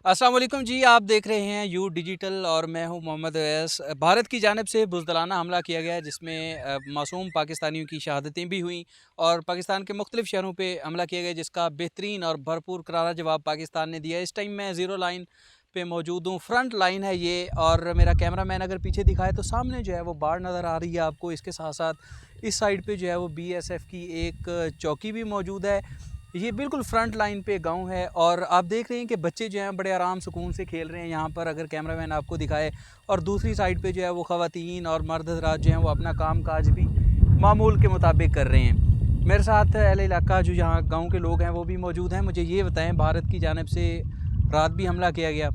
अस्सलाम वालेकुम जी, आप देख रहे हैं यू डिजिटल और मैं हूं मोहम्मद अवैस। भारत की जानिब से बुज़दिलाना हमला किया गया जिसमें मासूम पाकिस्तानियों की शहादतें भी हुईं और पाकिस्तान के मुख्तलिफ़ शहरों पे हमला किया गया जिसका बेहतरीन और भरपूर करारा जवाब पाकिस्तान ने दिया। इस टाइम मैं ज़ीरो लाइन पे मौजूद हूँ, फ्रंट लाइन है ये, और मेरा कैमरा मैन अगर पीछे दिखाए तो सामने जो है वो बाढ़ नज़र आ रही है आपको। इसके साथ साथ इस साइड पे जो है वो BSF की एक चौकी भी मौजूद है। ये बिल्कुल फ्रंट लाइन पे गांव है और आप देख रहे हैं कि बच्चे जो हैं बड़े आराम सुकून से खेल रहे हैं यहाँ पर, अगर कैमरामैन आपको दिखाए। और दूसरी साइड पे जो है वो ख़वातीन और मर्द हज़रात जो हैं वो अपना काम काज भी मामूल के मुताबिक कर रहे हैं। मेरे साथ अहले इलाका जो यहाँ गांव के लोग हैं वो भी मौजूद हैं। मुझे ये बताएं, भारत की जानिब से रात भी हमला किया गया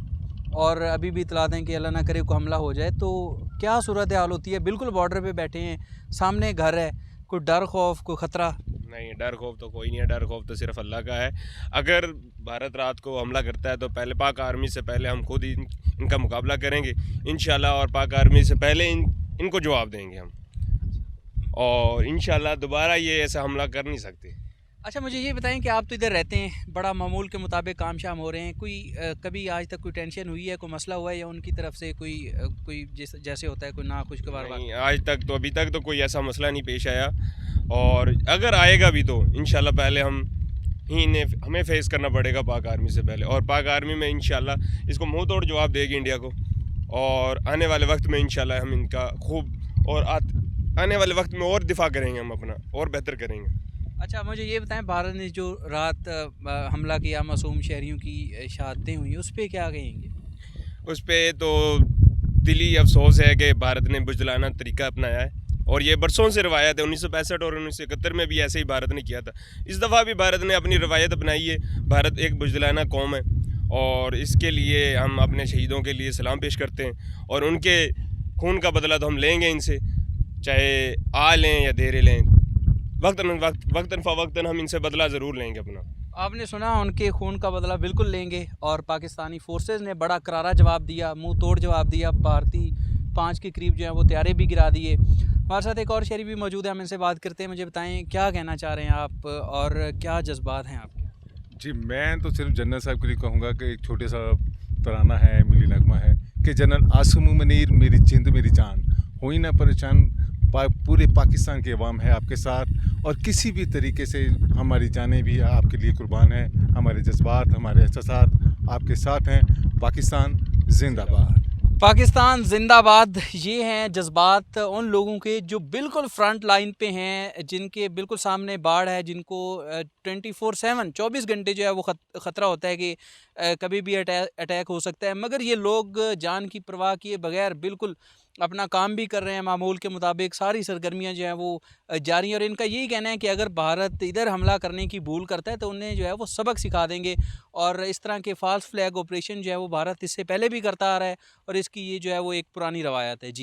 और अभी भी इतला दें कि अल्लाह ना करे को हमला हो जाए, तो क्या सूरत हाल होती है? बिल्कुल बॉर्डर पे बैठे हैं, सामने घर है, कोई डर खौफ कोई ख़तरा? नहीं, डर खौफ तो कोई नहीं है। डर खौफ तो सिर्फ अल्लाह का है। अगर भारत रात को हमला करता है तो पहले पाक आर्मी से पहले हम खुद इनका मुकाबला करेंगे इंशाल्लाह, और पाक आर्मी से पहले इनको जवाब देंगे हम, और इंशाल्लाह दोबारा ये ऐसा हमला कर नहीं सकते। अच्छा, मुझे ये बताएं कि आप तो इधर रहते हैं, बड़ा मामूल के मुताबिक काम शाम हो रहे हैं, कोई कभी आज तक कोई टेंशन हुई है, कोई मसला हुआ है या उनकी तरफ से कोई जैसे होता है कोई ना खुशगवार बात? नहीं, आज तक तो अभी तक तो कोई ऐसा मसला नहीं पेश आया, और अगर आएगा भी तो इंशाल्लाह पहले हमें फेस करना पड़ेगा पाक आर्मी से पहले, और पाक आर्मी में इंशाल्लाह इसको मुंह तोड़ जवाब देगी इंडिया को। और आने वाले वक्त में इंशाल्लाह हम इनका खूब और आने वाले वक्त में और दिफा करेंगे, हम अपना और बेहतर करेंगे। अच्छा, मुझे ये बताएं, भारत ने जो रात हमला किया, मासूम शहरियों की शहादतें हुई, उस पर क्या कहेंगे? उस पर तो दिली अफसोस है कि भारत ने बुज़दिलाना तरीका अपनाया है, और ये बरसों से रवायत है। 1965 और 1971 में भी ऐसे ही भारत ने किया था। इस दफ़ा भी भारत ने अपनी रवायत अपनाई है। भारत एक बुज़दिलाना कौम है, और इसके लिए हम अपने शहीदों के लिए सलाम पेश करते हैं, और उनके खून का बदला तो हम लेंगे इनसे, चाहे आ लें या देर लें। वक्तन फ़वक्तन हम इनसे बदला ज़रूर लेंगे अपना। आपने सुना, उनके खून का बदला बिल्कुल लेंगे, और पाकिस्तानी फोर्सेस ने बड़ा करारा जवाब दिया, मुंह तोड़ जवाब दिया। भारतीय 5 के करीब जो है वो तैयारे भी गिरा दिए। हमारे साथ एक और शहरी भी मौजूद है, हम इनसे बात करते हैं। मुझे बताएं, क्या कहना चाह रहे हैं आप और क्या जज्बात हैं आपके? जी, मैं तो सिर्फ जनरल साहब के लिए कहूँगा कि एक छोटे सा तराना है, मिली नगमा है कि जनरल आसम मुनीर मेरी जिंद मेरी जान, हुई ना परेशान, पूरे पाकिस्तान के अवाम है आपके साथ, और किसी भी तरीके से हमारी जानें भी आपके लिए कुर्बान हैं। हमारे जज्बात, हमारे एहसासात आपके साथ हैं। पाकिस्तान जिंदाबाद। पाकिस्तान जिंदाबाद, ये हैं जज्बात उन लोगों के जो बिल्कुल फ्रंट लाइन पे हैं, जिनके बिल्कुल सामने बाढ़ है, जिनको 24/7 24 घंटे जो है वो ख़तरा होता है कि कभी भी अटैक हो सकता है, मगर ये लोग जान की परवाह किए बगैर बिल्कुल अपना काम भी कर रहे हैं मामूल के मुताबिक। सारी सरगर्मियाँ जो हैं वो जारी हैं, और इनका यही कहना है कि अगर भारत इधर हमला करने की भूल करता है तो उन्हें जो है वो सबक सिखा देंगे। और इस तरह के फ़ाल्स फ्लैग ऑपरेशन जो है वो भारत इससे पहले भी करता आ रहा है, और इसकी ये जो है वो एक पुरानी रवायत है जी।